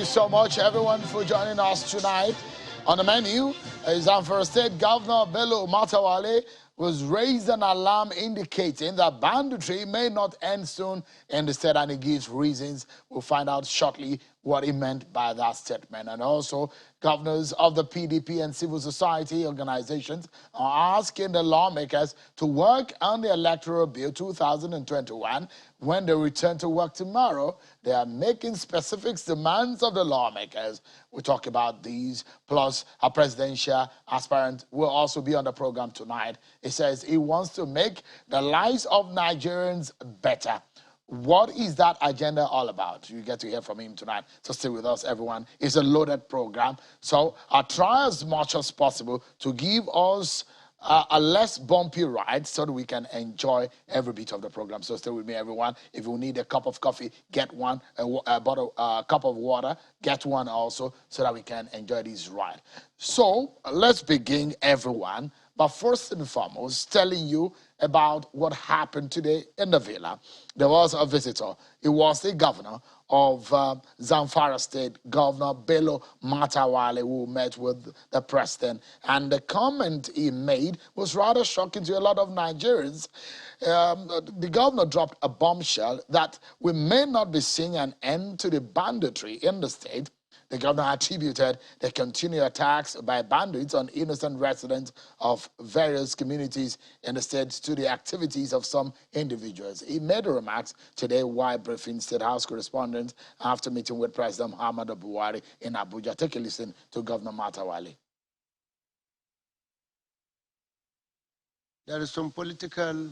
you so much, everyone, for joining us tonight. On the menu is Zamfara State Governor Bello Matawale was raised an alarm indicating that banditry may not end soon in the state, and he gives reasons. We'll find out shortly what he meant by that statement. And also, governors of the PDP and civil society organizations are asking the lawmakers to work on the Electoral Bill 2021 when they return to work tomorrow. They are making specific demands of the lawmakers. We'll talk about these, plus a presidential aspirant will also be on the program tonight. He says he wants to make the lives of Nigerians better. What is that agenda all about? You get to hear from him tonight. So stay with us, everyone. It's a loaded program. So I'll try as much as possible to give us a less bumpy ride so that we can enjoy every bit of the program. So stay with me, everyone. If you need a cup of coffee, get one. A cup of water, get one also, so that we can enjoy this ride. So let's begin, everyone. But first and foremost, telling you about what happened today in the villa. There was a visitor. It was the governor of Zamfara State, Governor Bello Matawale, who met with the president. And the comment he made was rather shocking to a lot of Nigerians. The governor dropped a bombshell that we may not be seeing an end to the banditry in the state. The governor attributed the continued attacks by bandits on innocent residents of various communities in the state to the activities of some individuals. He made the remarks today while briefing State House correspondents after meeting with President Muhammadu Buhari in Abuja. Take a listen to Governor Matawale. There are some political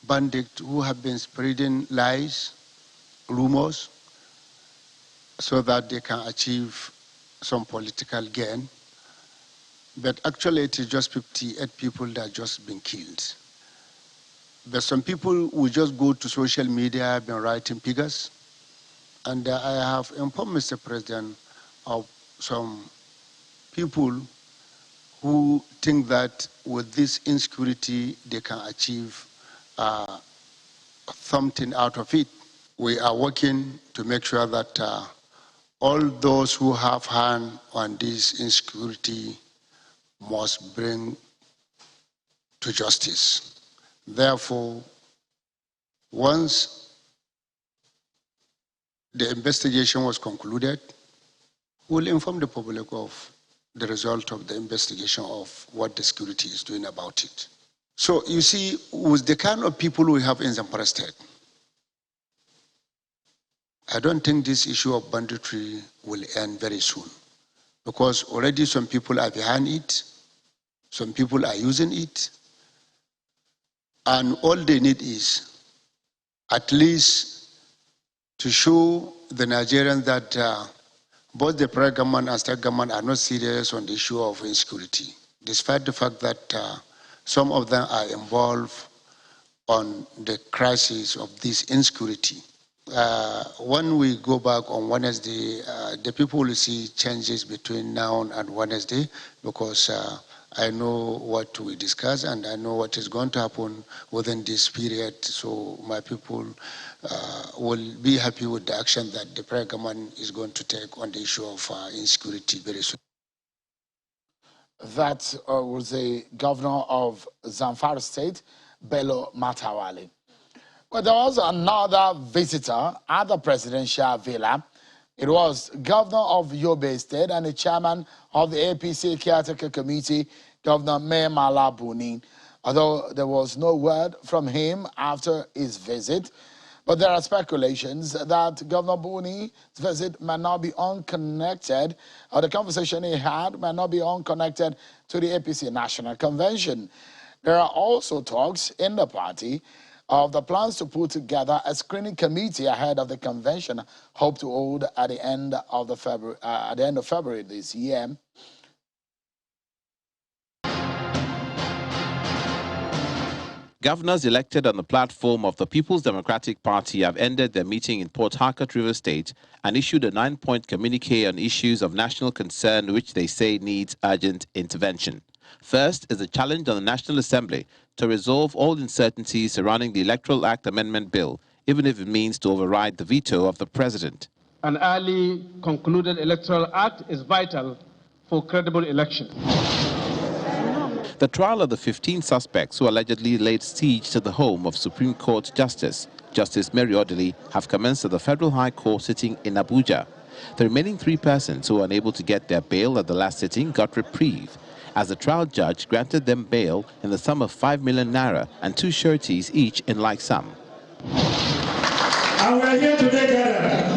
bandits who have been spreading lies, rumors, so that they can achieve some political gain. But actually, it is just 58 people that have just been killed. But some people will just go to social media, have been writing figures. And I have informed Mr. President of some people who think that with this insecurity, they can achieve something out of it. We are working to make sure that all those who have hand on this insecurity must bring to justice. Therefore, once the investigation was concluded, we'll inform the public of the result of the investigation of what the security is doing about it. So you see, with the kind of people we have in Zamfara State, I don't think this issue of banditry will end very soon, because already some people are behind it, some people are using it, and all they need is at least to show the Nigerians that both the federal government and state government are not serious on the issue of insecurity, despite the fact that some of them are involved on the crisis of this insecurity. When we go back on Wednesday, the people will see changes between now and Wednesday, because I know what we discuss and I know what is going to happen within this period. So my people will be happy with the action that the federal government is going to take on the issue of insecurity very soon. That was the governor of Zamfara State, Bello Matawale. Well, there was another visitor at the presidential villa. It was governor of Yobe State and the chairman of the APC Caretaker Committee, Governor Mala Buni. Although there was no word from him after his visit, but there are speculations that Governor Buni's visit might not be unconnected, or the conversation he had might not be unconnected to the APC National Convention. There are also talks in the party of the plans to put together a screening committee ahead of the convention, hoped to hold at the end of February this year. Governors elected on the platform of the People's Democratic Party have ended their meeting in Port Harcourt, River State, and issued a 9-point communique on issues of national concern which they say needs urgent intervention. First is a challenge on the National Assembly to resolve all uncertainties surrounding the Electoral Act Amendment Bill, even if it means to override the veto of the President. An early concluded electoral act is vital for credible elections. The trial of the 15 suspects who allegedly laid siege to the home of Supreme Court Justice Mary Odili have commenced at the Federal High Court sitting in Abuja. The remaining 3 persons who were unable to get their bail at the last sitting got reprieve, as the trial judge granted them bail in the sum of 5 million naira and 2 sureties each in like sum. And we are here today gathered.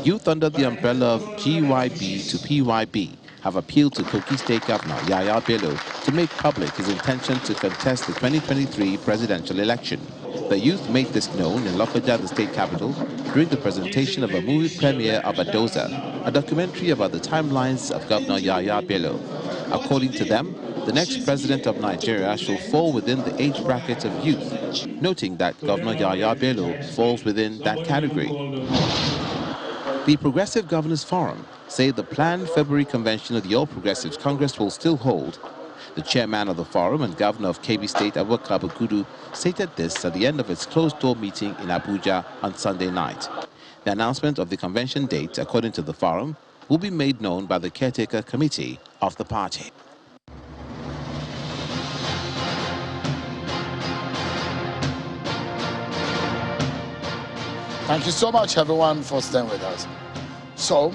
Youth under the umbrella of GYB to PYB have appealed to Kogi State Governor Yaya Bello to make public his intention to contest the 2023 presidential election. The youth made this known in Lokoja, the state capital, during the presentation of a movie premiere of Adoza, a documentary about the timelines of Governor Yaya Bello. According to them, the next president of Nigeria shall fall within the age bracket of youth, noting that Governor Yaya Bello falls within that category. The Progressive Governors Forum say the planned February convention of the All Progressives Congress will still hold. The chairman of the forum and governor of KB State, Abubakar Bagudu, stated this at the end of its closed-door meeting in Abuja on Sunday night. The announcement of the convention date, according to the forum, will be made known by the caretaker committee of the party. Thank you so much, everyone, for staying with us. So,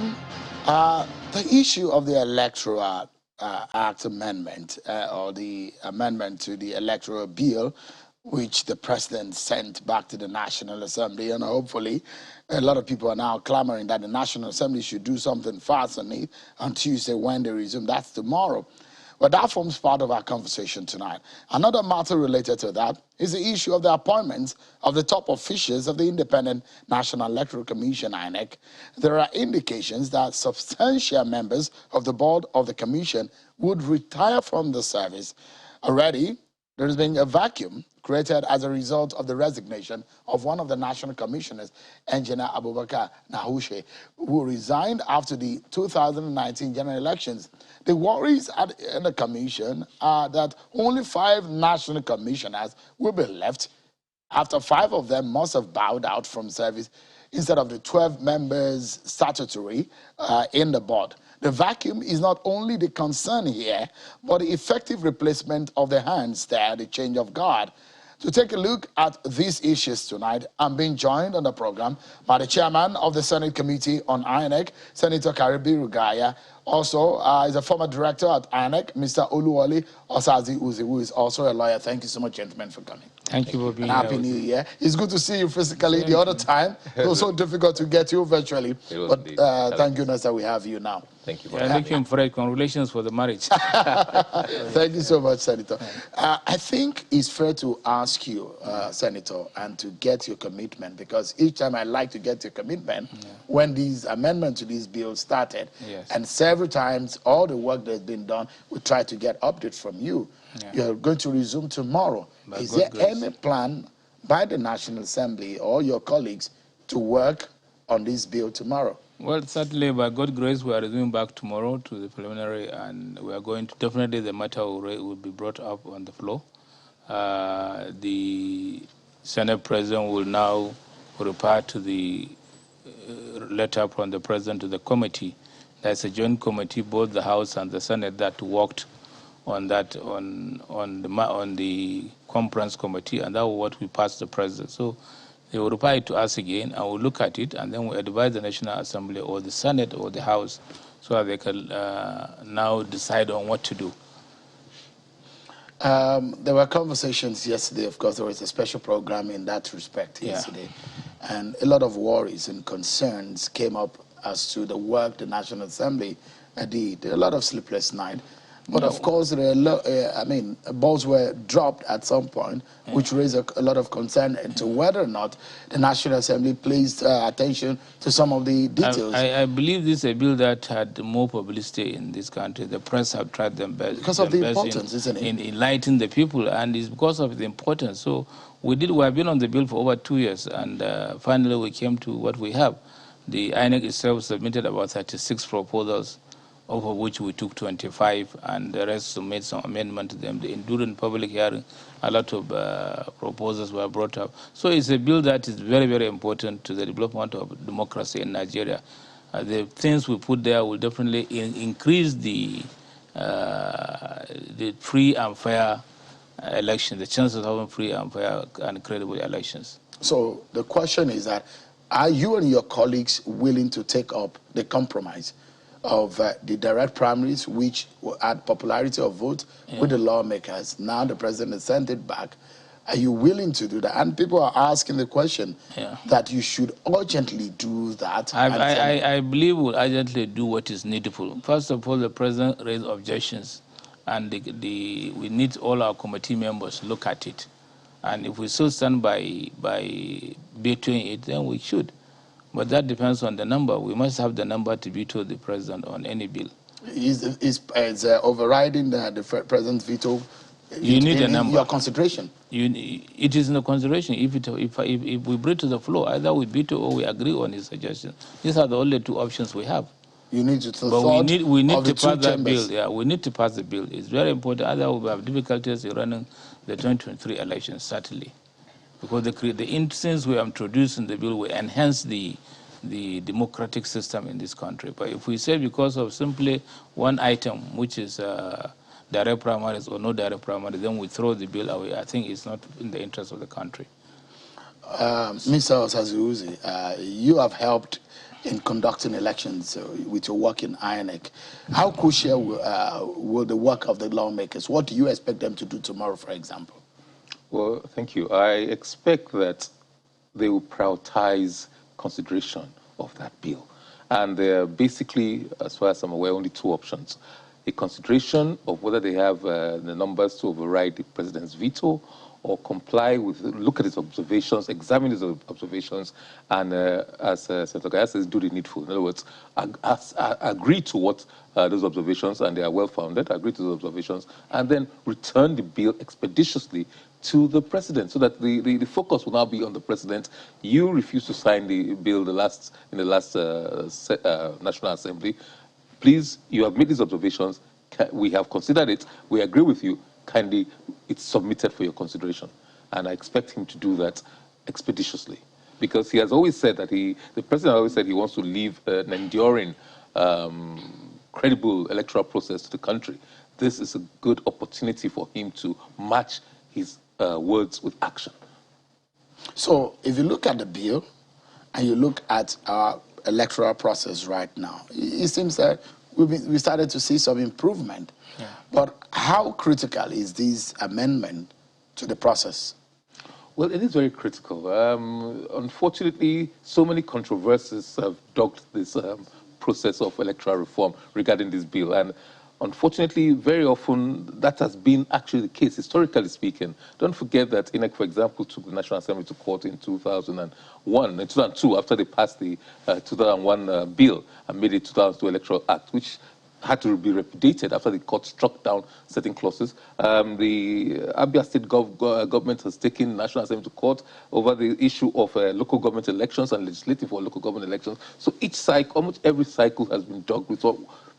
the issue of the Electoral Act amendment, or the amendment to the Electoral Bill, which the president sent back to the National Assembly, and hopefully a lot of people are now clamoring that the National Assembly should do something fast on it on Tuesday when they resume. That's tomorrow. But that forms part of our conversation tonight. Another matter related to that is the issue of the appointments of the top officials of the Independent National Electoral Commission, INEC. There are indications that substantial members of the board of the commission would retire from the service. Already, there has been a vacuum created as a result of the resignation of one of the national commissioners, Engineer Abubakar Nahushe, who resigned after the 2019 general elections. The worries in the commission are that only 5 national commissioners will be left after 5 of them must have bowed out from service instead of the 12 members statutory in the board. The vacuum is not only the concern here, but the effective replacement of the hands there, the change of guard. To take a look at these issues tonight, I'm being joined on the program by the chairman of the Senate Committee on INEC, Senator Karibi Rugaya. Also, is a former director at INEC, Mr. Oluwali Asazi, who is also a lawyer. Thank you so much, gentlemen, for coming. Thank you for being here. Happy New Year. It's good to see you physically. The other time, it was so difficult to get you virtually. But thank goodness that we have you now. Thank you. Thank you, Fred. Congratulations for the marriage. Thank you so much, Senator. I think it's fair to ask you, Senator, and to get your commitment, because each time I like to get your commitment when these amendments to this bill started, and several times all the work that's been done, we try to get updates from you. You're going to resume tomorrow. Is there any plan by the National Assembly or your colleagues to work on this bill tomorrow? Well, certainly, by God's grace, we are resuming back tomorrow to the preliminary, and we are going to, definitely the matter will be brought up on the floor. The Senate President will now report to the letter from the President to the committee. There's a joint committee, both the House and the Senate, that worked on that, on the conference committee, and that was what we passed the President. So they will reply to us again, and we'll look at it, and then we advise the National Assembly or the Senate or the House so that they can now decide on what to do. There were conversations yesterday. Of course, there was a special program in that respect yesterday. And a lot of worries and concerns came up as to the work the National Assembly did. A lot of sleepless nights. But of course, there are balls were dropped at some point, which raised a lot of concern into whether or not the National Assembly placed attention to some of the details. I believe this is a bill that had more publicity in this country. The press have tried their best. Because of the importance, isn't it? In enlightening the people, and it's because of the importance. So we have been on the bill for over 2 years, and finally we came to what we have. The INEC itself submitted about 36 proposals over which we took 25, and the rest made some amendment to them. During public hearing, a lot of proposals were brought up. So it's a bill that is very, very important to the development of democracy in Nigeria. The things we put there will definitely increase the free and fair elections, the chances of having free and fair and credible elections. So the question is that, are you and your colleagues willing to take up the compromise of the direct primaries, which will add popularity of vote with the lawmakers? Now the president has sent it back. Are you willing to do that? And people are asking the question that you should urgently do that. I believe we'll urgently do what is needful. First of all, the president raised objections, and we need all our committee members to look at it. And if we still stand by vetoing it, then we should. But that depends on the number. We must have the number to veto the president on any bill. Is overriding the president's veto? You need a number. Your consideration. It is in the consideration. If we bring to the floor, either we veto or we agree on his suggestion. These are the only two options we have. You need to. But we need to pass that bill. Yeah, we need to pass the bill. It's very important. Otherwise, we have difficulties in running the 2023 elections, certainly, because the instance we are introducing the bill will enhance the democratic system in this country. But if we say because of simply one item, which is direct primaries or no direct primaries, then we throw the bill away, I think it's not in the interest of the country. Mr. Asazi, you have helped in conducting elections with your work in INEC. How crucial will the work of the lawmakers? What do you expect them to do tomorrow, for example? Well, thank you. I expect that they will prioritize consideration of that bill. And there are basically, as far as I'm aware, only two options. A consideration of whether they have the numbers to override the president's veto, or comply with, look at his observations, examine his observations, and as Senator Gaya says, do the needful. In other words, agree to what those observations, and they are well-founded, agree to those observations, and then return the bill expeditiously to the president, so that the focus will now be on the president. You refused to sign the bill in the last National Assembly. Please, you have made these observations. We have considered it. We agree with you. Kindly, it's submitted for your consideration. And I expect him to do that expeditiously, because he has always said that the president always said he wants to leave an enduring, credible electoral process to the country. This is a good opportunity for him to match his words with action. So if you look at the bill and you look at our electoral process right now, it seems that we started to see some improvement. Yeah. But how critical is this amendment to the process? Well, it is very critical. Unfortunately, so many controversies have dogged this process of electoral reform regarding this bill. And unfortunately, very often, that has been actually the case, historically speaking. Don't forget that INEC, for example, took the National Assembly to court in 2002, after they passed the 2001 bill and made the 2002 Electoral Act, which had to be repudiated after the court struck down certain clauses. The Abia State government has taken National Assembly to court over the issue of local government elections and legislative or local government elections. So each cycle, almost every cycle, has been dogged with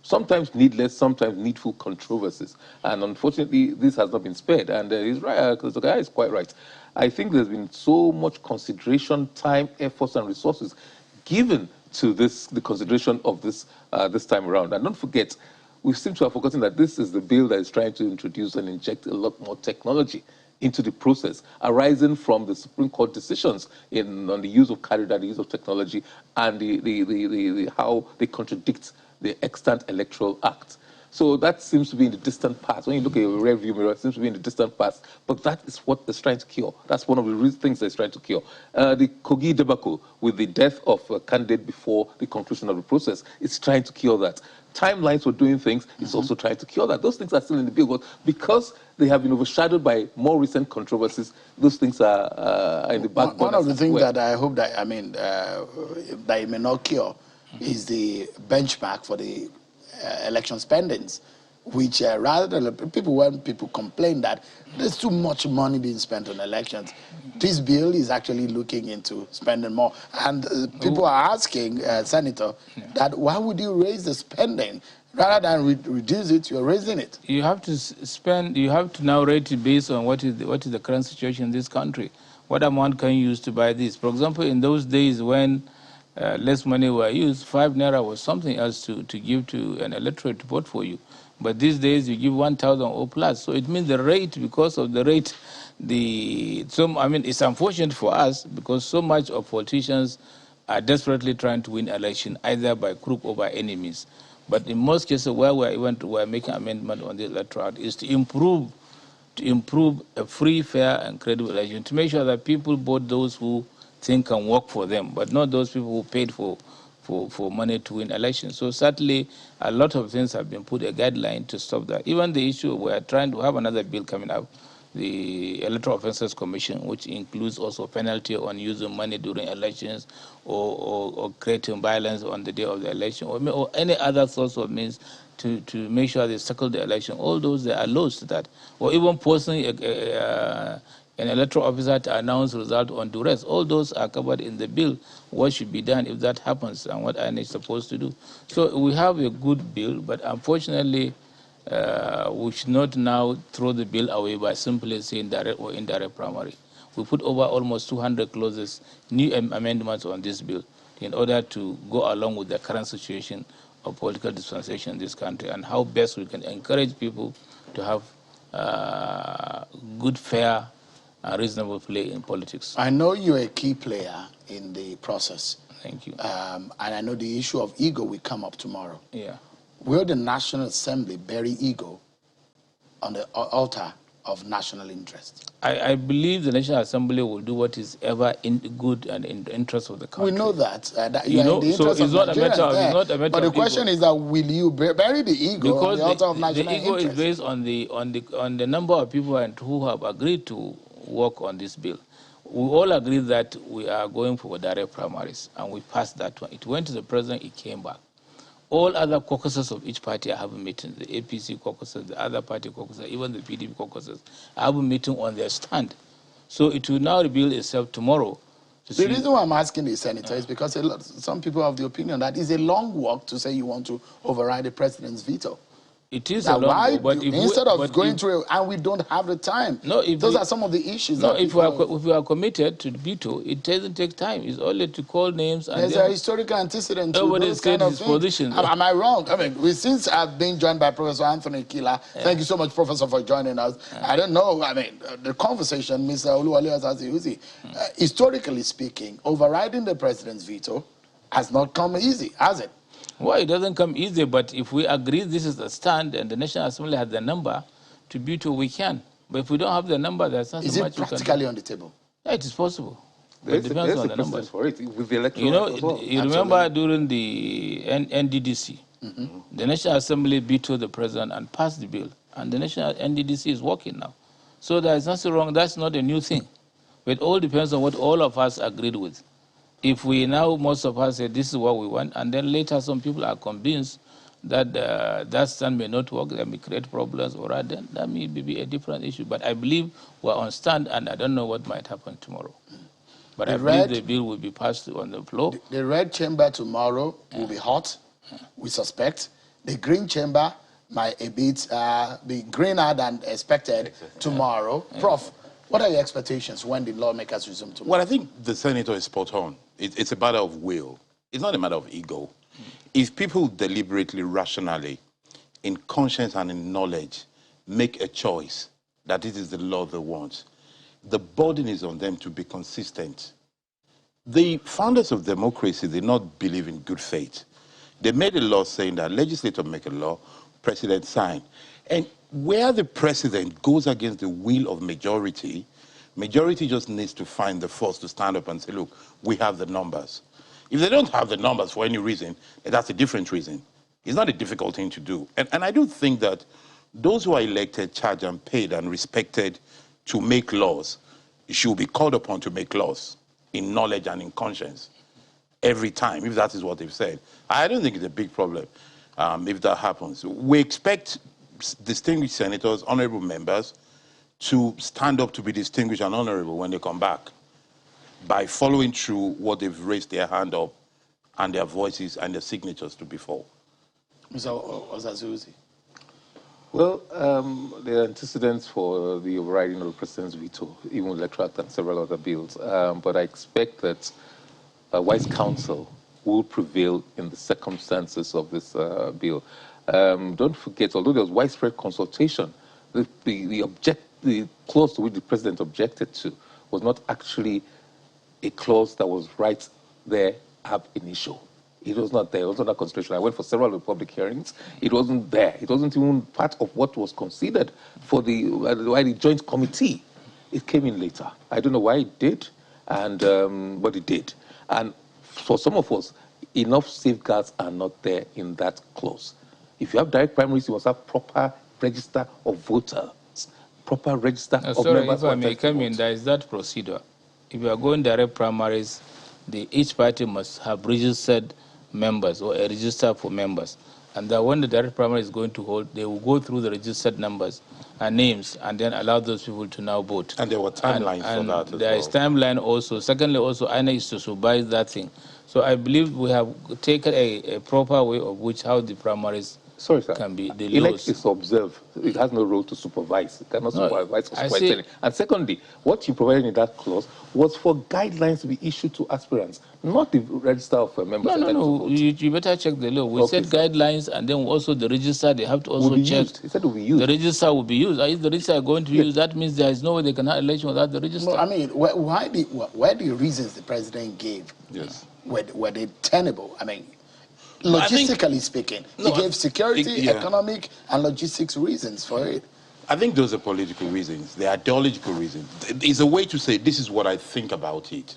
sometimes needless, sometimes needful controversies. And unfortunately, this has not been spared. And he's right, the guy is quite right. I think there's been so much consideration, time, efforts, and resources given to the consideration of this time around. And don't forget, we seem to have forgotten that this is the bill that is trying to introduce and inject a lot more technology into the process, arising from the Supreme Court decisions on the use of carrier data, the use of technology, and how they contradict the extant Electoral Act. So that seems to be in the distant past. When you look at your rearview mirror, it seems to be in the distant past. But that is what it's trying to cure. That's one of the things it's trying to cure. The Kogi debacle, with the death of a candidate before the conclusion of the process, it's trying to cure that. Timelines for doing things is also trying to cure that. Those things are still in the bill, but because they have been overshadowed by more recent controversies, those things are in the back burner. One of the things that I hope that, that it may not cure is the benchmark for the election spendings, which rather than when people complain that there's too much money being spent on elections, this bill is actually looking into spending more. And people are asking, Senator, that why would you raise the spending Rather than reduce it, you're raising it. You have to spend. You have to now rate it based on what is the current situation in this country. What amount can you use to buy this? For example, in those days when less money were used, 5 naira was something else to give to an electorate to vote for you. But these days you give 1,000 or plus. So it means the rate, because of the rate, I mean, it's unfortunate for us because so much of politicians are desperately trying to win election either by crook or by any means. But in most cases where we're making amendment on the electoral is to improve a free, fair, and credible election, to make sure that people vote those who think can work for them, but not those people who paid for money to win elections. So certainly a lot of things have been put a guideline to stop that. Even the issue, we're trying to have another bill coming up, the Electoral Offences Commission, which includes also penalty on using money during elections or creating violence on the day of the election or any other sorts of means to make sure they circle the election. All those, there are laws to that. Or even posting an electoral officer to announce result on duress. All those are covered in the bill. What should be done if that happens and what INEC is supposed to do. So we have a good bill, but unfortunately, we should not now throw the bill away by simply saying direct or indirect primary. We put over almost 200 clauses, new amendments on this bill in order to go along with the current situation of political dispensation in this country and how best we can encourage people to have good, fair, and reasonable play in politics. I know you're a key player in the process. Thank you. And I know the issue of ego will come up tomorrow. Yeah. Will the National Assembly bury ego on the altar of national interest? I believe the National Assembly will do what is ever in good and in the interest of the country. We know that. You know, so it's not a matter of, it's not a matter but the question is that will you bury the ego on the altar of national interest? The ego interest? is based on the number of people who have agreed to work on this bill. We all agree that we are going for direct primaries, and we passed that one. It went to the president, it came back. All other caucuses of each party are having meetings, the APC caucuses, the other party caucuses, even the PDP caucuses, are having meeting on their stand. So it will now reveal itself tomorrow. The reason why I'm asking the senator is because some people have the opinion that it's a long walk to say you want to override the president's veto. It is a long walk, but instead of going through it, and we don't have the time. No, those are some of the issues. No, if we are committed to the veto, it doesn't take time. It's only to call names. And there's a historical antecedent to those kind of things. Position. Am I wrong? I mean, since I've been joined by Professor Anthony Kila, thank you so much, Professor, for joining us. I don't know, I mean, the conversation, Mr. Oluwali Asazi, historically speaking, overriding the president's veto has not come easy, has it? Well, it doesn't come easy, but if we agree this is the stand and the National Assembly has the number to veto, we can. But if we don't have the number, there's not so much we can do. Is it practically on the table? Yeah, it is possible. It depends on the numbers. For it, with the electoral, you know, as well. You remember during the NDDC, the National Assembly vetoed the president and passed the bill, and the National NDDC is working now. So there is nothing wrong. That's not a new thing. But it all depends on what all of us agreed with. If we now, most of us say this is what we want, and then later some people are convinced that that stand may not work, that may create problems, or then that may be a different issue. But I believe we're on stand, and I don't know what might happen tomorrow. But I believe the bill will be passed on the floor. The red chamber tomorrow will be hot, we suspect. The green chamber might a bit be greener than expected tomorrow. Prof, what are your expectations when the lawmakers resume tomorrow? Well, I think the senator is spot on. It's a matter of will. It's not a matter of ego. If people deliberately, rationally, in conscience and in knowledge, make a choice that it is the law they want, the burden is on them to be consistent. The founders of democracy did not believe in good faith. They made a law saying that legislator make a law, president sign. And where the president goes against the will of majority, majority just needs to find the force to stand up and say, look, we have the numbers. If they don't have the numbers for any reason, that's a different reason. It's not a difficult thing to do. And I do think that those who are elected, charged and paid and respected to make laws should be called upon to make laws in knowledge and in conscience every time, if that is what they've said. I don't think it's a big problem if that happens. We expect distinguished senators, honorable members, to stand up to be distinguished and honorable when they come back by following through what they've raised their hand up and their voices and their signatures to before. Mr. Asazi? Well, there are antecedents for the overriding of the president's veto, even Electoral Act and several other bills. But I expect that wise counsel will prevail in the circumstances of this bill. Don't forget, although there was widespread consultation, the clause to which the president objected to was not actually a clause that was right there ab initio. It was not there. It was under consideration. I went for several public hearings. It wasn't there. It wasn't even part of what was considered for the joint committee. It came in later. I don't know why it did, and but it did. And for some of us, enough safeguards are not there in that clause. If you have direct primaries, you must have proper register of voters, proper register of sorry, members. If I may come in, there is that procedure. If you are going direct primaries, each party must have registered members or a register for members. And that when the direct primary is going to hold, they will go through the registered numbers and names and then allow those people to now vote. And there were timelines for that as there is timeline also. Secondly, also, INEC is to supervise that thing. So I believe we have taken a proper way of which how the primaries can be. The elect is to observe. It has no role to supervise. It cannot supervise or supervise. And secondly, what you provided in that clause was for guidelines to be issued to aspirants, not the register of members. No. You better check the law. We said guidelines, and then also the register. They have to also check. It said it will be used. The register will be used. If the register are going to be used, that means there is no way they can have election without the register. No, I mean, why the reasons the president gave were they tenable? I mean, logistically speaking, he gave security, economic, and logistics reasons for it. I think those are political reasons. They're ideological reasons. It's a way to say, this is what I think about it.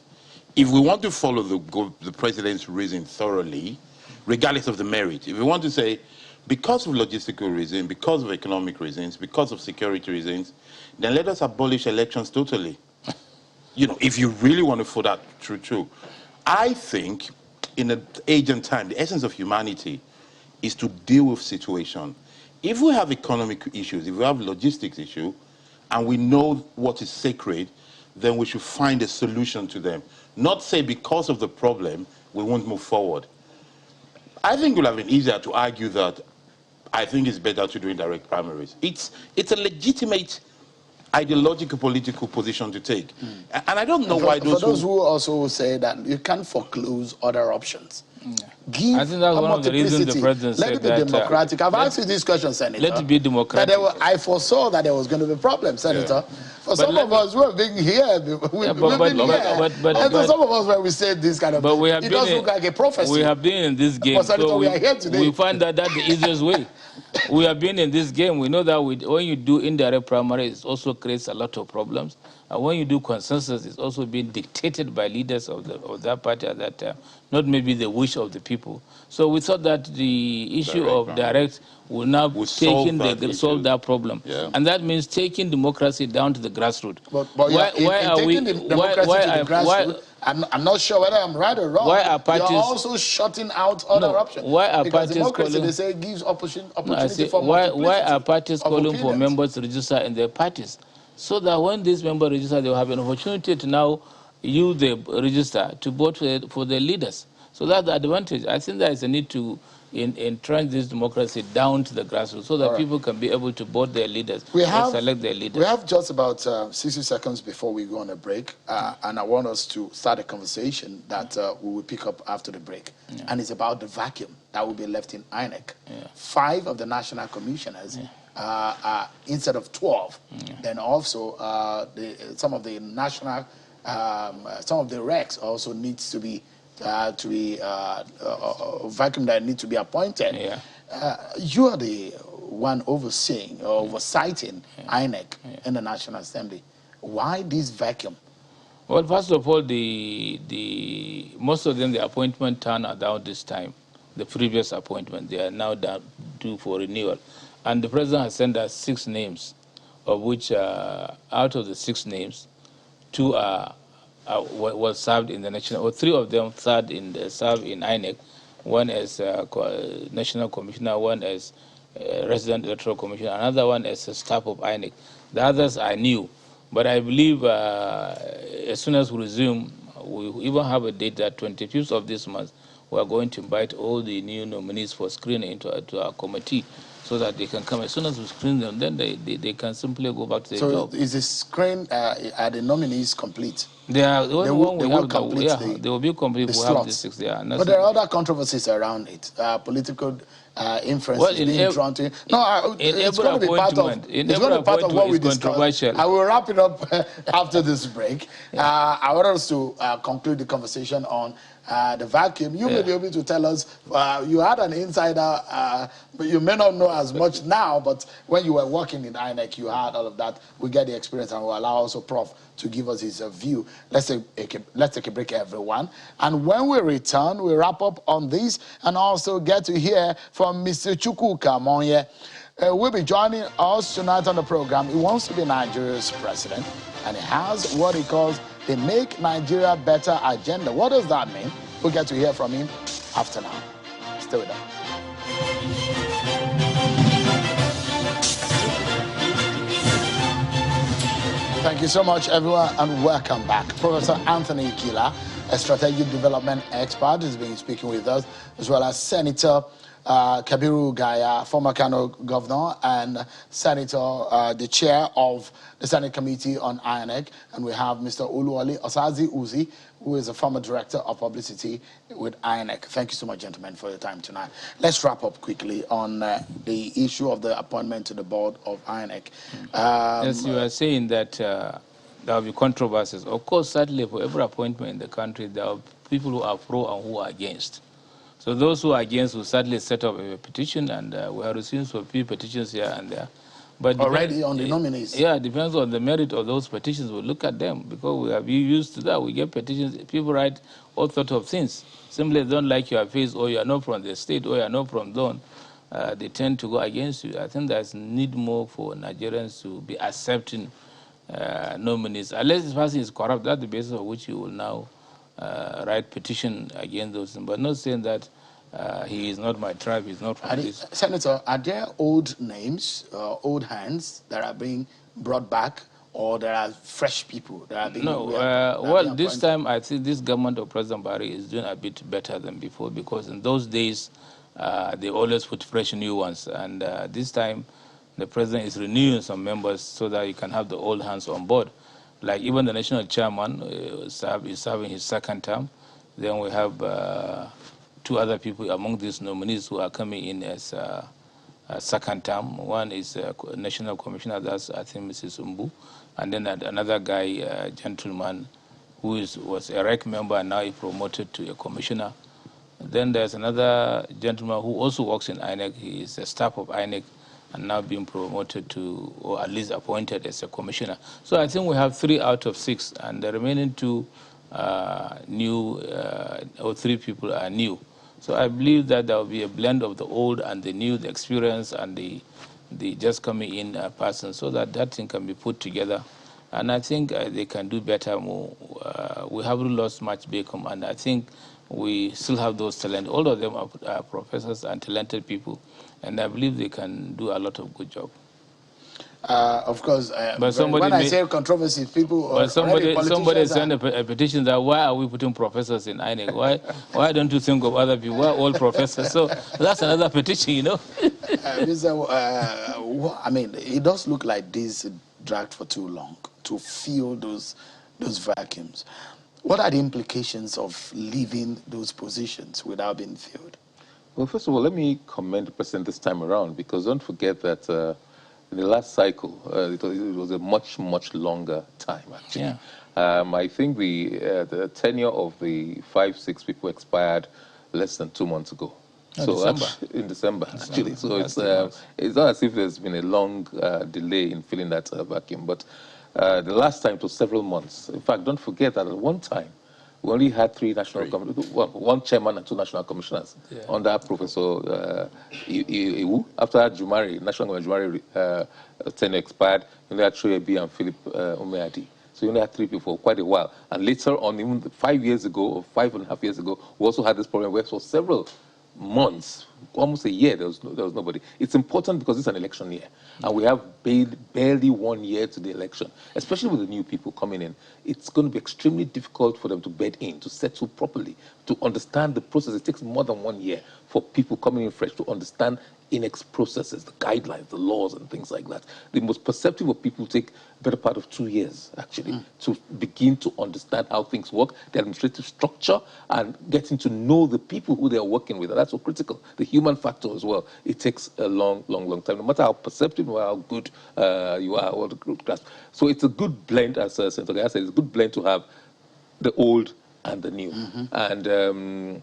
If we want to follow the president's reason thoroughly, regardless of the merit, if we want to say, because of logistical reasons, because of economic reasons, because of security reasons, then let us abolish elections totally. You know, if you really want to follow that true. I think in an age and time, the essence of humanity is to deal with situation. If we have economic issues, if we have logistics issue, and we know what is sacred, then we should find a solution to them. Not say because of the problem, we won't move forward. I think it would have been easier to argue that I think it's better to do indirect primaries. It's a legitimate ideological political position to take. And I don't know why those who also say that you can't foreclose other options. Give I think that's one of the reasons the president let said it be that, democratic. I've asked you this question, Senator. Let it be democratic. I foresaw that there was going to be a problem, Senator. For some of us who have been here, some of us when we say this kind of thing, it does look like a prophecy. We have been in this game, so we are here today. We find that that's the easiest way. We have been in this game. We know that when you do indirect primary, it also creates a lot of problems. And when you do consensus, it's also being dictated by leaders of that party at that time, not maybe the wish of the people. So we thought that the issue of direct will now solve that problem. Yeah. And that means taking democracy down to the grassroots. But taking democracy to the grassroots, I'm not sure whether I'm right or wrong. Why are parties you're also shutting out other options? Why are parties democracy, they say, gives opportunity for why are parties calling for members to register in their parties? So that when these members register, they will have an opportunity to now use the register to vote for their leaders. So that's the advantage. I think there is a need to entrench this democracy down to the grassroots so that people can be able to vote their leaders and select their leaders. We have just about 60 seconds before we go on a break, and I want us to start a conversation that we will pick up after the break. Yeah. And it's about the vacuum that will be left in INEC. Yeah. 5 of the national commissioners instead of 12. Yeah. Then also some of the national, some of the recs also needs to be vacuum that need to be appointed. Yeah. You are the one overseeing or oversighting INEC in the National Assembly. Why this vacuum? Well, first of all, most of them, the appointment turned down this time. The previous appointment, they are now due for renewal. And the president has sent us 6 names, of which out of the 6 names, 2 was served in the national, or 3 of them served in INEC. One as national commissioner, one as resident electoral commissioner, another one as a staff of INEC. The others are new, but I believe as soon as we resume, we even have a date that 25th of this month, we are going to invite all the new nominees for screening to our committee so that they can come. As soon as we screen them, then they can simply go back to their job. So is the screen, are the nominees complete? They are the only one we have. Complete they will be complete. the We slots. have the 6 there. But there are other controversies around it. Political inference well, being drawn to it. No, it's going to be part of what we discuss. I will wrap it up after this break. I want us to conclude the conversation on the vacuum. You may be able to tell us, you had an insider, but you may not know as much now, but when you were working in INEC, you had all of that. We get the experience and we'll allow also Prof to give us his view. Let's take a break, everyone. And when we return, we wrap up on this and also get to hear from Mr. Chukwuka Monye. Will be joining us tonight on the program. He wants to be Nigeria's president, and he has what he calls the Make Nigeria Better agenda. What does that mean? We'll get to hear from him after now. Stay with us. Thank you so much, everyone, and welcome back. Professor Anthony Kila, a strategic development expert, has been speaking with us, as well as Senator Kabiru Gaya, former Kano governor, and Senator, the chair of the Senate Committee on INEC. And we have Mr. Oluwali Asazi Uzi, who is a former director of publicity with INEC. Thank you so much, gentlemen, for your time tonight. Let's wrap up quickly on the issue of the appointment to the board of INEC. Yes, you are saying that there will be controversies. Of course, certainly for every appointment in the country, there are people who are pro and who are against. So those who are against will certainly set up a petition, and we have received a few petitions here and there. But already on the nominees? Yeah, it depends on the merit of those petitions. We'll look at them because we are used to that. We get petitions. People write all sorts of things. Simply they don't like your face, or you are not from the state, or you are not from zone. They tend to go against you. I think there's need more for Nigerians to be accepting nominees. Unless this person is corrupt, that's the basis of which you will now write petition against those things. But not saying that he is not my tribe, he's not from this. Senator, are there old names, old hands that are being brought back, or there are fresh people that are being... No, well, this time I think this government of President Barry is doing a bit better than before, because in those days, they always put fresh new ones. And this time, the president is renewing some members so that he can have the old hands on board. Like even the national chairman is serving his second term. Then we have 2 other people among these nominees who are coming in as a second term. One is a national commissioner, that's I think Mrs. Umbu. And then another guy, gentleman, who was a REC member and now he promoted to a commissioner. Then there's another gentleman who also works in INEC. He is a staff of INEC and now being promoted to, or at least appointed as a commissioner. So I think we have 3 out of 6, and the remaining 2 new, or 3 people are new. So I believe that there will be a blend of the old and the new, the experience and the just coming in person, so that thing can be put together. And I think they can do better more. We haven't lost much Beckham, and I think we still have those talent. All of them are professors and talented people, and I believe they can do a lot of good job. Of course, but when I say controversy, people... But somebody sent a petition that why are we putting professors in INEC? Why don't you think of other people? Why all professors? So that's another petition, you know. I mean, it does look like this dragged for too long to fill those vacuums. What are the implications of leaving those positions without being filled? Well, first of all, let me commend the president this time around, because don't forget that in the last cycle, it was a much, much longer time, actually. Yeah. I think the tenure of the 5-6 people expired less than 2 months ago. In December, actually. So it's not as if there's been a long delay in filling that vacuum. But the last time it was several months. In fact, don't forget that at one time, we only had 3 national commissioners, 1 chairman and 2 national commissioners under Professor Iwu. After Jumari, National Jumari tenure expired, you only had Shoyebi and Philip Umeadi. So you only had 3 people for quite a while. And later on, even 5 years ago, or 5.5 years ago, we also had this problem where for several months, almost a year, there was nobody. It's important because it's an election year, and we have barely 1 year to the election, especially with the new people coming in. It's going to be extremely difficult for them to bed in, to settle properly, to understand the process. It takes more than 1 year for people coming in fresh to understand INEX processes, the guidelines, the laws, and things like that. The most perceptive of people take a better part of 2 years, actually, to begin to understand how things work, the administrative structure, and getting to know the people who they are working with. And that's so critical. The human factor as well. It takes a long, long, long time, no matter how perceptive or how good you are, or the good grasp. So it's a good blend, as Senator Gaya said, it's a good blend to have the old and the new. And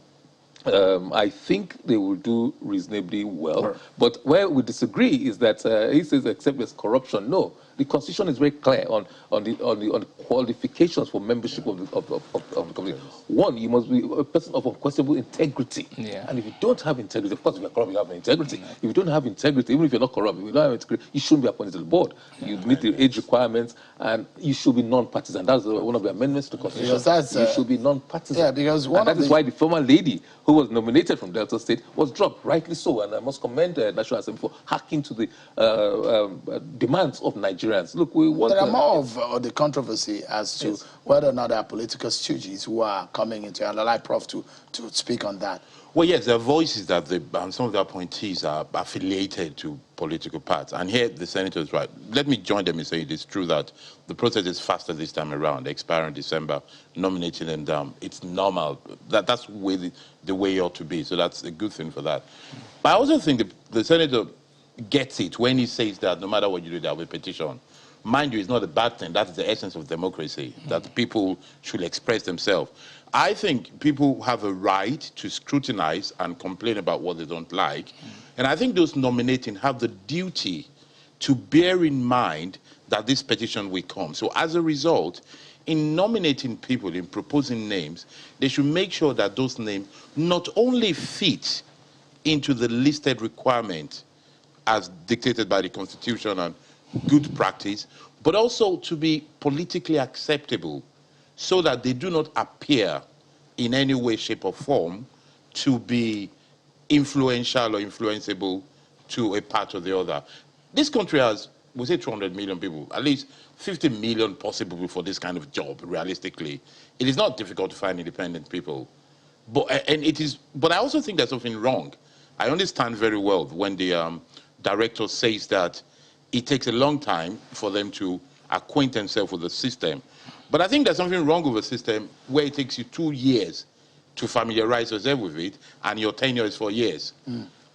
I think they will do reasonably well. Sure. But where we disagree is that he says except there's corruption. No, the Constitution is very clear on the qualifications for membership of the company. One, you must be a person of unquestionable integrity. Yeah. And if you don't have integrity, of course, if you're corrupt, you have no integrity. If you don't have integrity, even if you're not corrupt, if you don't have integrity, you shouldn't be appointed to the board. You meet the age requirements, and you should be non-partisan. That's one of the amendments to the Constitution. Because that's, you should be non-partisan. Yeah, because that is why the former lady who was nominated from Delta State was dropped, rightly so. And I must commend the National Assembly for hacking to the demands of Nigerians. Look, we want... There are more of the controversy as to whether or not there are political stooges who are coming into, and I'd like Prof to speak on that. Well, yes, there are voices that some of the appointees are affiliated to political parties. And here the senator is right. Let me join them in saying it is true that the process is faster this time around, expiring December, nominating them down. It's normal. That's the way it ought to be. So that's a good thing for that. But I also think the senator gets it when he says that no matter what you do, there will be a petition. Mind you, it's not a bad thing. That is the essence of democracy, that people should express themselves. I think people have a right to scrutinize and complain about what they don't like. And I think those nominating have the duty to bear in mind that this petition will come. So as a result, in nominating people, in proposing names, they should make sure that those names not only fit into the listed requirement as dictated by the Constitution and good practice, but also to be politically acceptable, so that they do not appear in any way, shape, or form to be influential or influenceable to a part or the other. This country has, we say 200 million people, at least 50 million possible for this kind of job, realistically. It is not difficult to find independent people. But I also think there's something wrong. I understand very well when the director says that it takes a long time for them to acquaint themselves with the system. But I think there's something wrong with a system where it takes you 2 years to familiarize yourself with it, and your tenure is 4 years.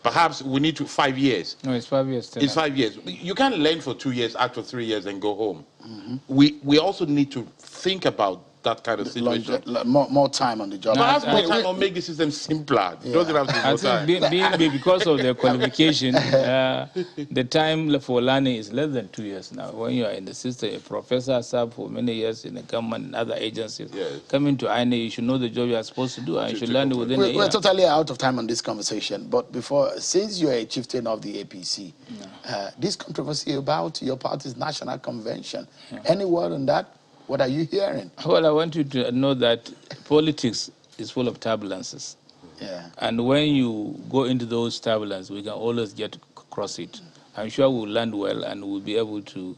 Perhaps we need 5 years. No, it's 5 years. It's 5 years. You can't learn for 2 years, act for 3 years, and go home. We also need to think about that kind of situation. More time on the job. Perhaps more time or make the system simpler. Yeah. Doesn't have to be more time. Because of their qualification, the time for learning is less than 2 years now. When you are in the system, a professor served for many years in the government and other agencies. Coming to INE, you should know the job you are supposed to do, and you should learn it within a year. We're totally out of time on this conversation, but since you're a chieftain of the APC, this controversy about your party's national convention, any word on that? What are you hearing? Well, I want you to know that politics is full of turbulences. Yeah. And when you go into those turbulences, we can always get across it. I'm sure we'll land well, and we'll be able to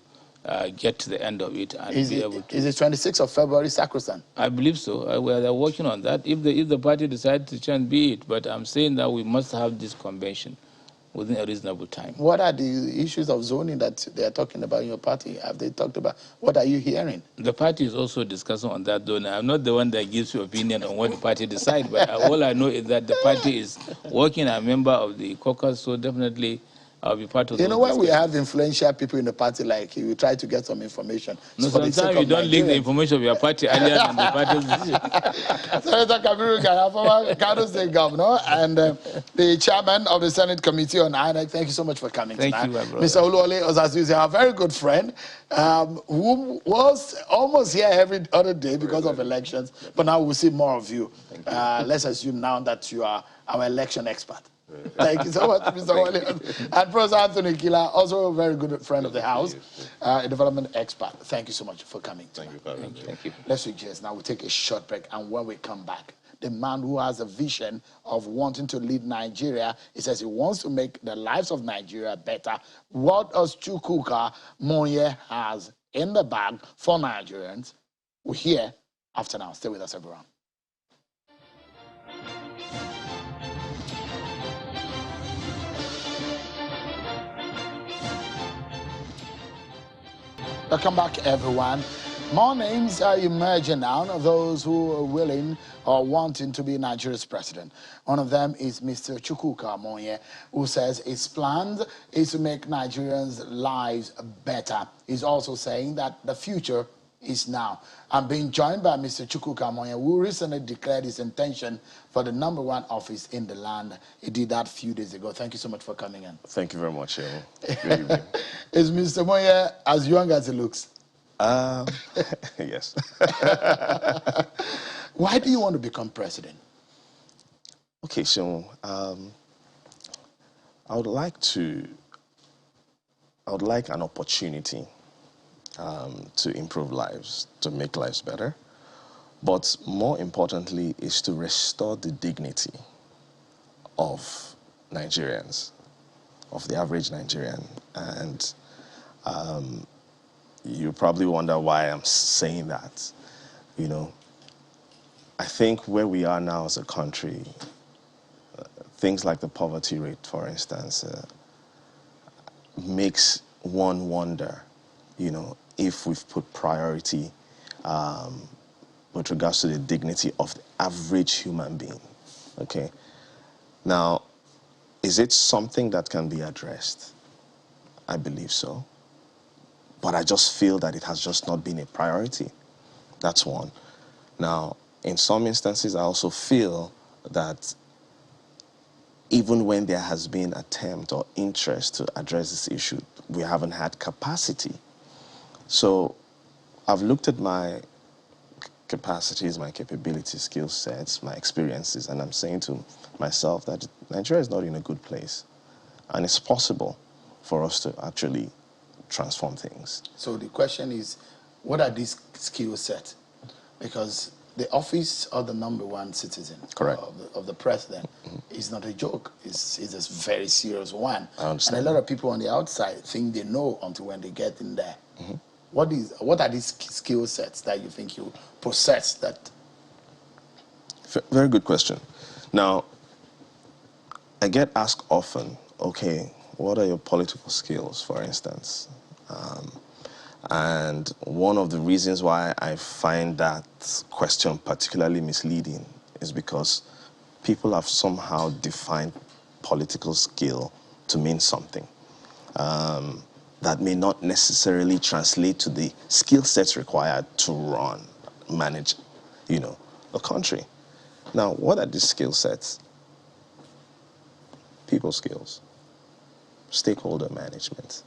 get to the end of it. And is it 26th of February, sacrosanct? I believe so. They're working on that. If the party decides to change, be it. But I'm saying that we must have this convention within a reasonable time. What are the issues of zoning that they are talking about in your party? Have they talked about? What are you hearing? The party is also discussing on that, though. I'm not the one that gives you opinion on what the party decides, but all I know is that the party is working. I'm a member of the caucus, so definitely I'll be part of. You know, when we have influential people in the party, like you try to get some information. No, sometimes you don't leak the information of your party earlier than the party's decision. Senator Kabiru Gaya, former Kano State Governor and the chairman of the Senate Committee on INEC, thank you so much for coming tonight. Thank you, my brother. Mr. Oluwali Asazi, our very good friend, who was almost here every other day because of elections, but now we'll see more of you. Let's assume now that you are our election expert. Thank you so much, Mr. Wale. And Professor Anthony Kila, also a very good friend of the house, a development expert. Thank you so much for coming tonight. Thank you. Thank you. Let's switch gears now. We'll take a short break, and when we come back, the man who has a vision of wanting to lead Nigeria. He says he wants to make the lives of Nigeria better. What does Chukwuka Monye has in the bag for Nigerians? We'll hear after now. Stay with us, everyone. Welcome back, everyone. More names are emerging now of those who are willing or wanting to be Nigeria's president. One of them is Mr. Chukwuka Monye, who says his plans is to make Nigerians' lives better. He's also saying that the future is now. I'm being joined by Mr. Chukwuka Monye, who recently declared his intention for the #1 office in the land. He did that a few days ago. Thank you so much for coming in. Thank you very much. Good evening. Is Mr. Monye as young as he looks? Yes. Why do you want to become president? Okay, so I would like an opportunity to improve lives, to make lives better. But more importantly is to restore the dignity of Nigerians, of the average Nigerian. And you probably wonder why I'm saying that. You know, I think where we are now as a country, things like the poverty rate, for instance, makes one wonder, you know, if we've put priority with regards to the dignity of the average human being, okay? Now, is it something that can be addressed? I believe so. But I just feel that it has just not been a priority. That's one. Now, in some instances, I also feel that even when there has been attempt or interest to address this issue, we haven't had capacity. So I've looked at my capacities, my capabilities, skill sets, my experiences, and I'm saying to myself that Nigeria is not in a good place. And it's possible for us to actually transform things. So the question is, what are these skill sets? Because the office of the #1 citizen Correct. Of the president is not a joke. It's a very serious one. I understand. And a lot of people on the outside think they know until when they get in there. What are these skill sets that you think you possess that? Very good question. Now, I get asked often, okay, what are your political skills, for instance? And one of the reasons why I find that question particularly misleading is because people have somehow defined political skill to mean something that may not necessarily translate to the skill sets required to run, manage, you know, a country. Now, what are these skill sets? People skills, stakeholder management,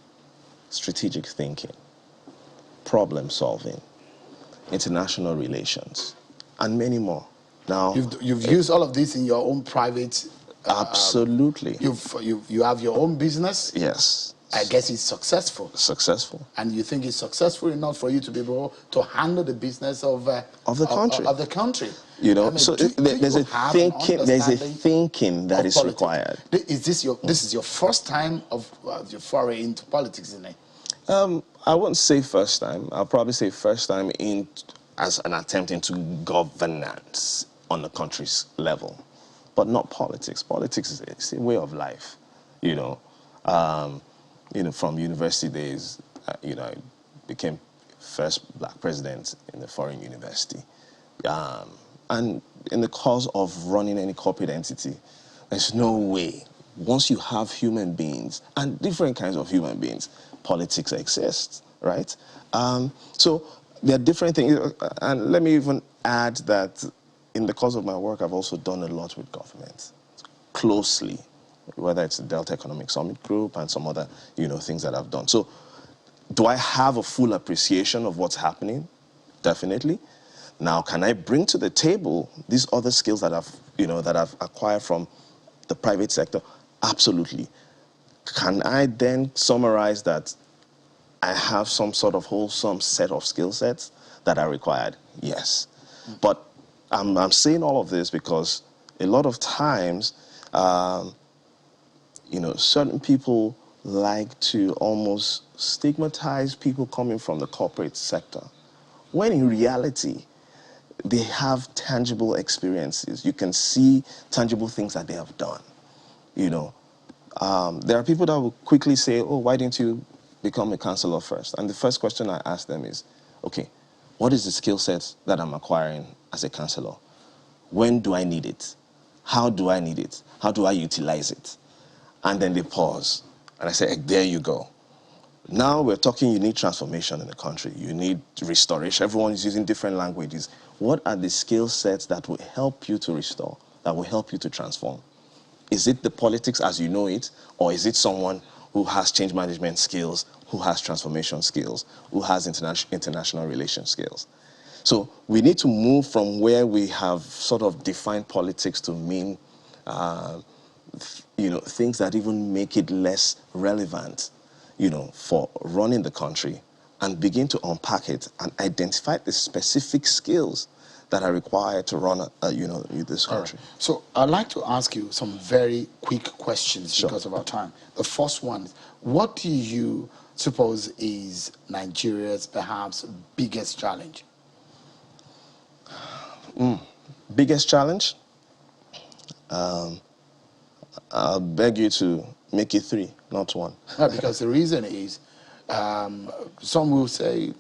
strategic thinking, problem solving, international relations, and many more. Now, You've used all of this in your own private. Absolutely. You have your own business. Yes. I guess it's successful. Successful. And you think it's successful enough for you to be able to handle the business of the country. Of the country. You know, I mean, so there's a thinking that is politics required. Is this your first time of your foray into politics, isn't it? I won't say first time. I'll probably say first time as an attempt into governance on the country's level, but not politics. Politics is a way of life, you know. From university days, I became first black president in a foreign university. And in the course of running any corporate entity, there's no way, once you have human beings, and different kinds of human beings, politics exists, right? So there are different things. And let me even add that in the course of my work, I've also done a lot with government, closely, whether it's the Delta Economic Summit Group and some other, things that I've done. So do I have a full appreciation of what's happening? Definitely. Now, can I bring to the table these other skills that I've acquired from the private sector? Absolutely. Can I then summarize that I have some sort of wholesome set of skill sets that are required? Yes. But I'm saying all of this because a lot of times, certain people like to almost stigmatize people coming from the corporate sector, when in reality, they have tangible experiences. You can see tangible things that they have done. There are people that will quickly say, oh, why didn't you become a councillor first? And the first question I ask them is, okay, what is the skill set that I'm acquiring as a councillor? When do I need it? How do I need it? How do I utilize it? And then they pause. And I say, there you go. Now we're talking, you need transformation in the country. You need restoration. Everyone is using different languages. What are the skill sets that will help you to restore, that will help you to transform? Is it the politics as you know it, or is it someone who has change management skills, who has transformation skills, who has international relations skills? So we need to move from where we have sort of defined politics to mean, things that even make it less relevant, for running the country, and begin to unpack it and identify the specific skills that are required to run, this country. Right. So I'd like to ask you some very quick questions because of our time. The first one is, what do you suppose is Nigeria's perhaps biggest challenge? Biggest challenge? I'll beg you to make it 3, not 1. Because the reason is, some will say,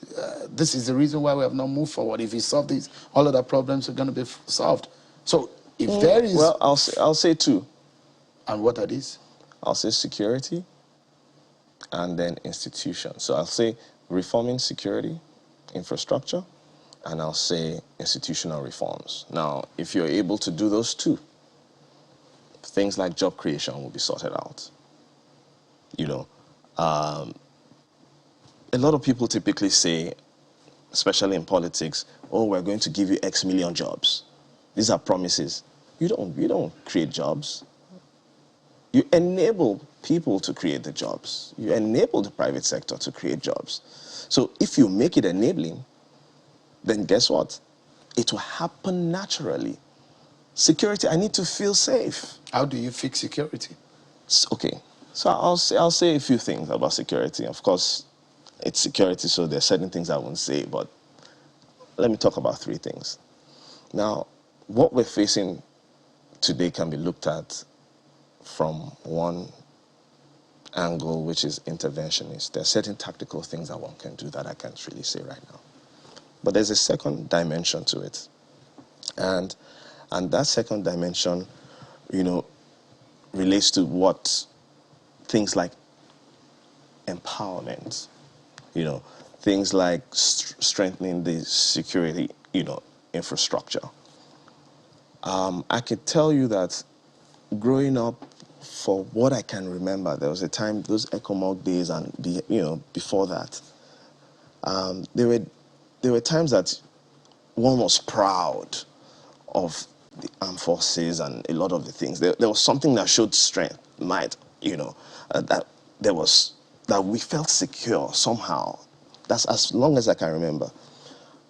this is the reason why we have not moved forward. If we solve this, all of the problems are going to be solved. So if there is... Well, I'll say 2. And what are these? I'll say security and then institutions. So I'll say reforming security, infrastructure, and I'll say institutional reforms. Now, if you're able to do those 2, things like job creation will be sorted out. A lot of people typically say, especially in politics, oh, we're going to give you X million jobs. These are promises. You don't create jobs. You enable people to create the jobs. You enable the private sector to create jobs. So if you make it enabling, then guess what? It will happen naturally. Security, I need to feel safe. How do you fix security? Okay, so I'll say a few things about security. Of course, it's security, so there are certain things I won't say, but let me talk about 3 things. Now, what we're facing today can be looked at from one angle, which is interventionist. There are certain tactical things that one can do that I can't really say right now. But there's a second dimension to it. And that second dimension, relates to what things like empowerment, things like strengthening the security, infrastructure. I can tell you that growing up, for what I can remember, there was a time, those ECOMOG days and, before that, there were times that one was proud of the armed forces and a lot of the things. There was something that showed strength, might, that we felt secure somehow. That's as long as I can remember.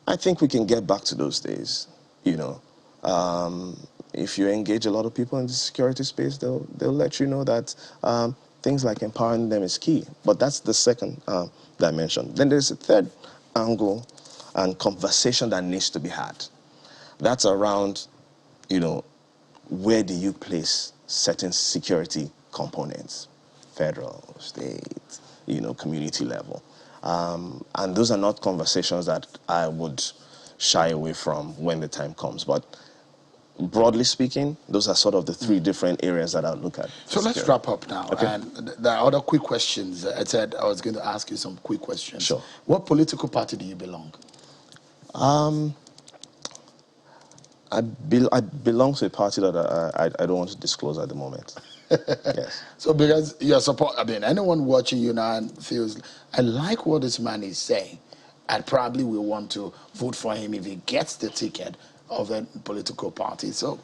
I think we can get back to those days, If you engage a lot of people in the security space, they'll let you know that things like empowering them is key. But that's the second dimension. Then there's a third angle and conversation that needs to be had. That's around, where do you place certain security components? Federal, state, community level. And those are not conversations that I would shy away from when the time comes. But broadly speaking, those are sort of the 3 different areas that I'll look at. So let's wrap up now. Okay. And there are other quick questions. I said I was going to ask you some quick questions. Sure. What political party do you belong? I belong to a party that I don't want to disclose at the moment. Yes. So because your support, anyone watching you now and feels, I like what this man is saying, I probably will want to vote for him if he gets the ticket of a political party. So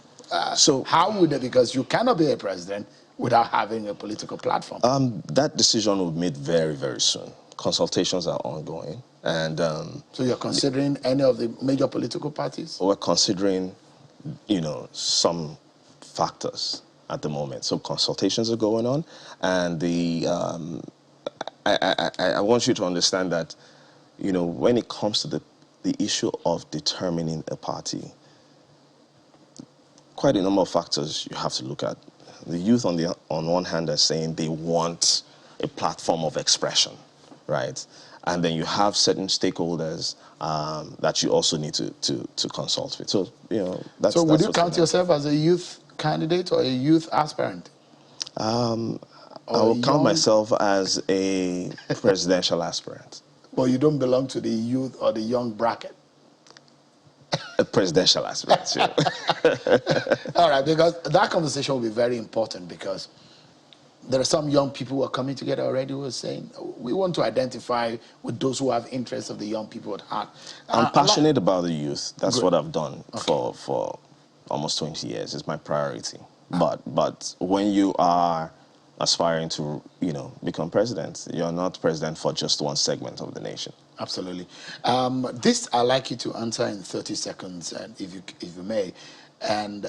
how would it, because you cannot be a president without having a political platform? That decision will be made very, very soon. Consultations are ongoing. And so you're considering any of the major political parties? We're considering some factors at the moment. So consultations are going on, and I want you to understand that, when it comes to the issue of determining a party, quite a number of factors you have to look at. The youth on one hand are saying they want a platform of expression, right? And then you have certain stakeholders that you also need to consult with. So, So would you count yourself as a youth candidate or a youth aspirant? I will count myself as a presidential aspirant. Well, you don't belong to the youth or the young bracket. A presidential aspirant, yeah. All right, because that conversation will be very important, because there are some young people who are coming together already who are saying, we want to identify with those who have interests of the young people at heart. I'm passionate about the youth. That's what I've done for almost 20 years. It's my priority. But when you are aspiring to, become president, you're not president for just one segment of the nation. Absolutely. This I'd like you to answer in 30 seconds, if you may. And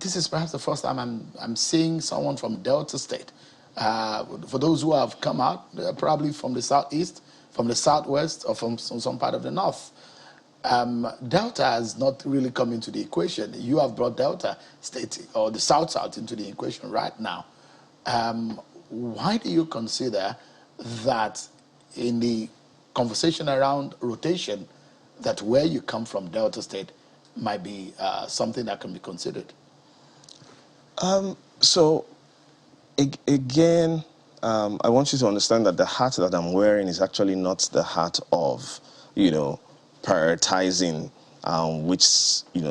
this is perhaps the first time I'm seeing someone from Delta State. For those who have come out, probably from the southeast, from the southwest, or from some part of the north. Delta has not really come into the equation. You have brought Delta State or the South into the equation right now. Why do you consider that in the conversation around rotation, that where you come from, Delta State, might be something that can be considered? So, again, I want you to understand that the hat that I'm wearing is actually not the hat of, prioritizing which,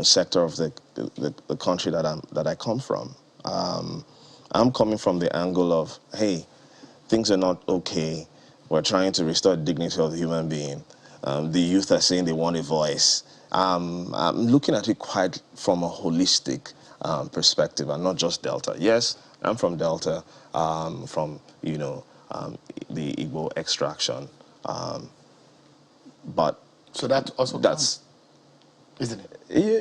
sector of the country that I come from. I'm coming from the angle of, hey, things are not okay. We're trying to restore the dignity of the human being. The youth are saying they want a voice. I'm looking at it quite from a holistic perspective, and not just Delta. Yes, I'm from Delta, from the Igbo extraction, but so that also counts, isn't it?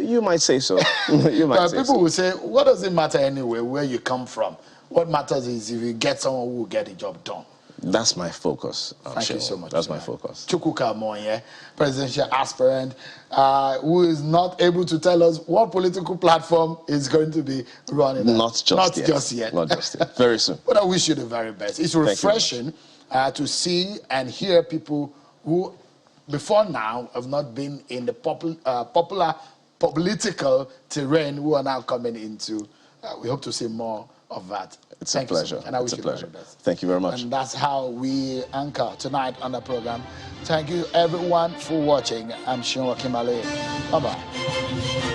You might say so. You might say people so. will say, what does it matter anyway where you come from? What matters is if you get someone who will get the job done. That's my focus. Thank you so much. That's my focus. Chukwuka Moye, presidential aspirant, who is not able to tell us what political platform is going to be running. Not just yet. Not just yet. Very soon. But I wish you the very best. It's refreshing to see and hear people who, before now, have not been in the popular political terrain, who are now coming into. We hope to see more of that. It's a pleasure. So and I wish you the very best. Thank you very much. And that's how we anchor tonight on the program. Thank you, everyone, for watching. I'm Shinwa Kimale. Bye-bye.